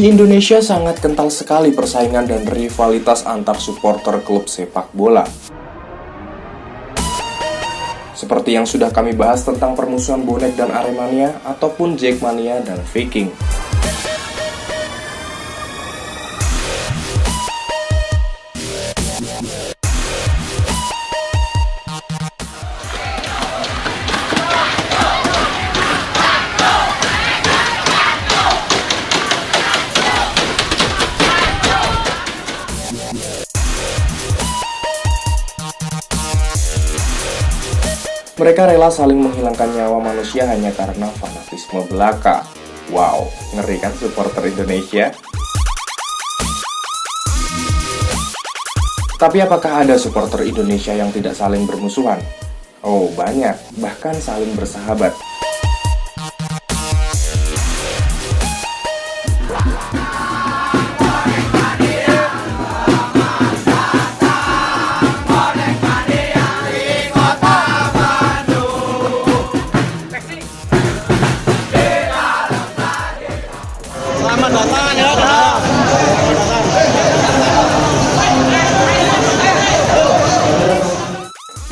Di Indonesia sangat kental sekali persaingan dan rivalitas antar supporter klub sepak bola. Seperti yang sudah kami bahas tentang permusuhan bonek dan Aremania ataupun Jackmania dan Viking. Mereka rela saling menghilangkan nyawa manusia hanya karena fanatisme belaka. Wow, ngeri kan supporter Indonesia? Tapi apakah ada supporter Indonesia yang tidak saling bermusuhan? Oh, banyak, bahkan saling bersahabat.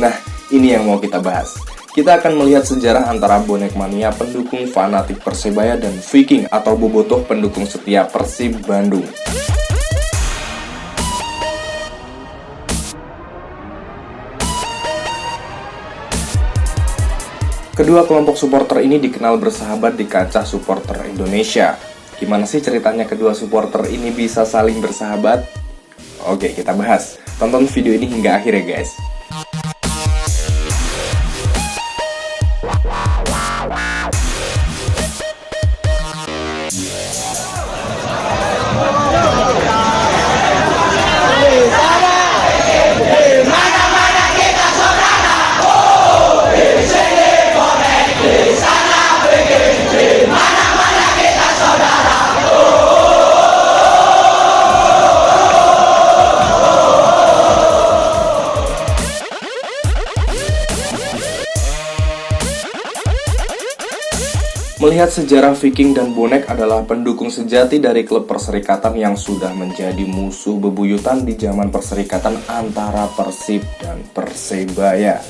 Nah, ini yang mau kita bahas. Kita akan melihat sejarah antara bonek mania pendukung fanatik Persebaya dan Viking atau bobotoh pendukung setia Persib Bandung. Kedua kelompok supporter ini dikenal bersahabat di kancah supporter Indonesia. Gimana sih ceritanya kedua supporter ini bisa saling bersahabat? Oke, kita bahas. Tonton video ini hingga akhir ya guys. Melihat sejarah Viking dan bonek adalah pendukung sejati dari klub perserikatan yang sudah menjadi musuh bebuyutan di zaman perserikatan antara Persib dan Persebaya.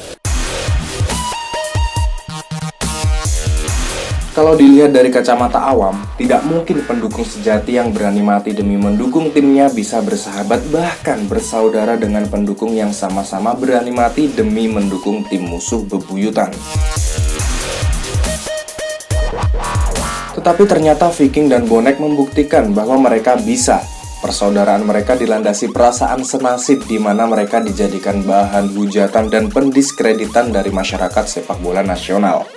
Kalau dilihat dari kacamata awam, tidak mungkin pendukung sejati yang berani mati demi mendukung timnya bisa bersahabat bahkan bersaudara dengan pendukung yang sama-sama berani mati demi mendukung tim musuh bebuyutan. Tetapi ternyata Viking dan bonek membuktikan bahwa mereka bisa. Persaudaraan mereka dilandasi perasaan senasib di mana mereka dijadikan bahan hujatan dan pendiskreditan dari masyarakat sepak bola nasional.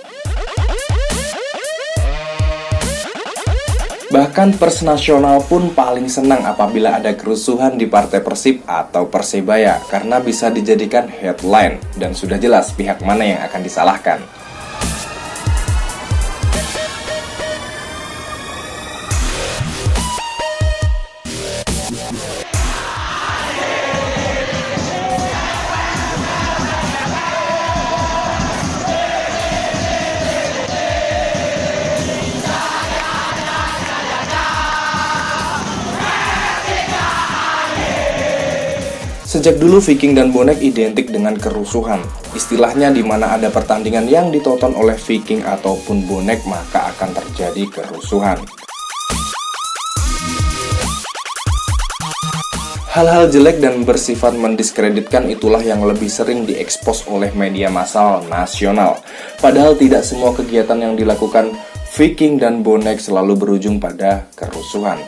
Bahkan pers nasional pun paling senang apabila ada kerusuhan di partai Persib atau Persebaya karena bisa dijadikan headline dan sudah jelas pihak mana yang akan disalahkan. Sejak dulu Viking dan bonek identik dengan kerusuhan. Istilahnya di mana ada pertandingan yang ditonton oleh Viking ataupun bonek maka akan terjadi kerusuhan. Hal-hal jelek dan bersifat mendiskreditkan itulah yang lebih sering diekspos oleh media massal nasional. Padahal tidak semua kegiatan yang dilakukan Viking dan bonek selalu berujung pada kerusuhan.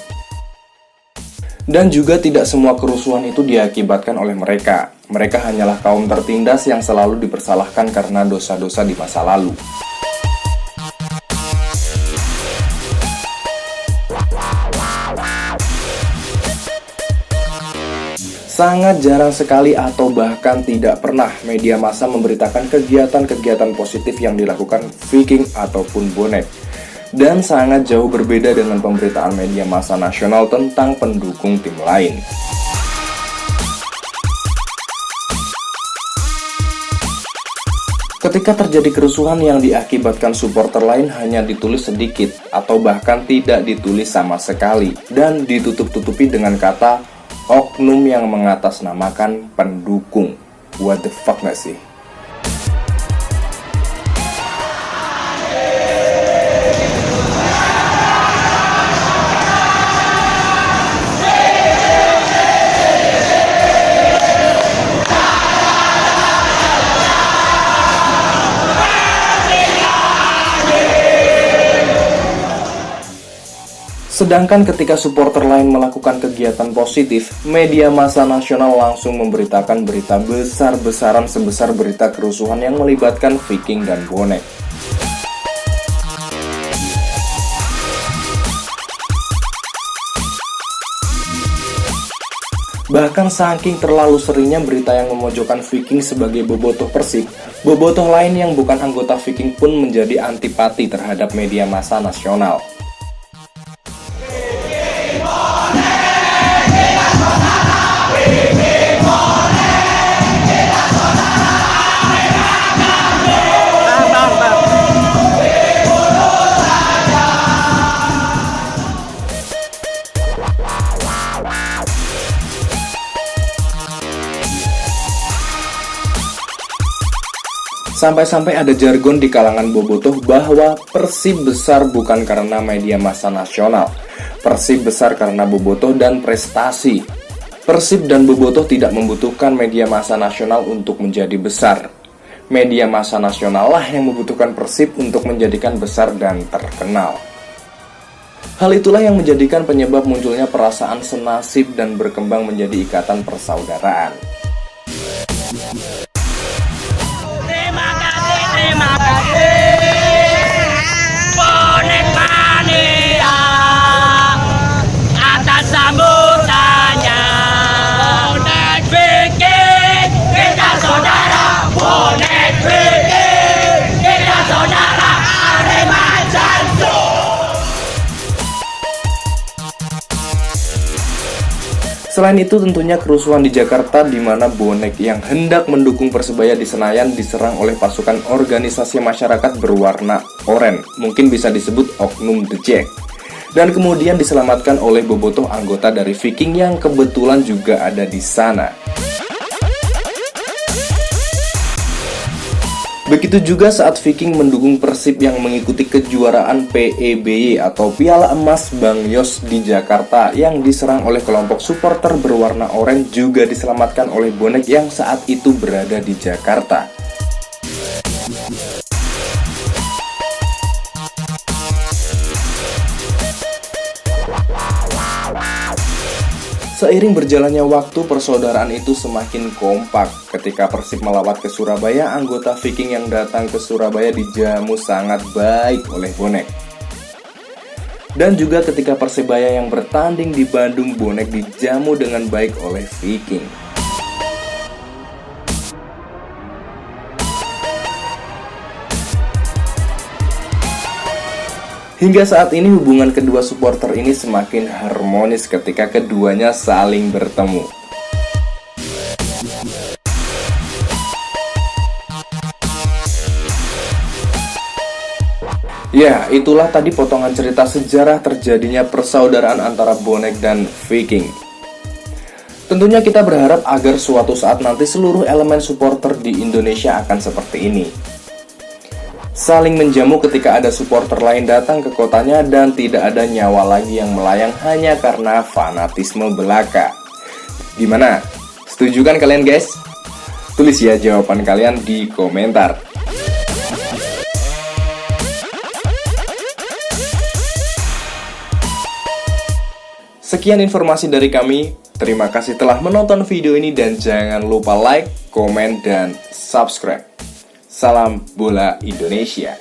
Dan juga tidak semua kerusuhan itu diakibatkan oleh mereka. Mereka hanyalah kaum tertindas yang selalu dipersalahkan karena dosa-dosa di masa lalu. Sangat jarang sekali atau bahkan tidak pernah media massa memberitakan kegiatan-kegiatan positif yang dilakukan Viking ataupun bonek. Dan sangat jauh berbeda dengan pemberitaan media massa nasional tentang pendukung tim lain. Ketika terjadi kerusuhan yang diakibatkan supporter lain hanya ditulis sedikit atau bahkan tidak ditulis sama sekali dan ditutup-tutupi dengan kata oknum yang mengatasnamakan pendukung. What the fuck gak sih? Sedangkan ketika supporter lain melakukan kegiatan positif, media massa nasional langsung memberitakan berita besar-besaran sebesar berita kerusuhan yang melibatkan Viking dan bonek. Bahkan saking terlalu seringnya berita yang memojokkan Viking sebagai bobotoh Persib, bobotoh lain yang bukan anggota Viking pun menjadi antipati terhadap media massa nasional. Sampai-sampai ada jargon di kalangan bobotoh bahwa Persib besar bukan karena media massa nasional. Persib besar karena bobotoh dan prestasi. Persib dan bobotoh tidak membutuhkan media massa nasional untuk menjadi besar. Media massa nasional lah yang membutuhkan Persib untuk menjadikan besar dan terkenal. Hal itulah yang menjadikan penyebab munculnya perasaan senasib dan berkembang menjadi ikatan persaudaraan. Terima kasih bonek mania atas sambutannya. Bonek Viking kita saudara, bonek Viking kita saudara, Arema Jantung. Selain itu tentunya kerusuhan di Jakarta di mana bonek yang hendak mendukung Persebaya di Senayan diserang oleh pasukan organisasi masyarakat berwarna oranye, mungkin bisa disebut oknum The Jack, dan kemudian diselamatkan oleh bobotoh anggota dari Viking yang kebetulan juga ada di sana. Begitu juga saat Viking mendukung Persib yang mengikuti kejuaraan PEBY atau Piala Emas Bang Yos di Jakarta yang diserang oleh kelompok supporter berwarna oranye juga diselamatkan oleh bonek yang saat itu berada di Jakarta. Seiring berjalannya waktu, persaudaraan itu semakin kompak. Ketika Persib melawat ke Surabaya, anggota Viking yang datang ke Surabaya dijamu sangat baik oleh bonek. Dan juga ketika Persebaya yang bertanding di Bandung, bonek dijamu dengan baik oleh Viking. Hingga saat ini hubungan kedua supporter ini semakin harmonis ketika keduanya saling bertemu. Ya, itulah tadi potongan cerita sejarah terjadinya persaudaraan antara bonek dan Viking. Tentunya kita berharap agar suatu saat nanti seluruh elemen supporter di Indonesia akan seperti ini. Saling menjamu ketika ada supporter lain datang ke kotanya dan tidak ada nyawa lagi yang melayang hanya karena fanatisme belaka. Gimana? Setuju kan kalian guys? Tulis ya jawaban kalian di komentar. Sekian informasi dari kami. Terima kasih telah menonton video ini dan jangan lupa like, komen, dan subscribe. Salam bola Indonesia.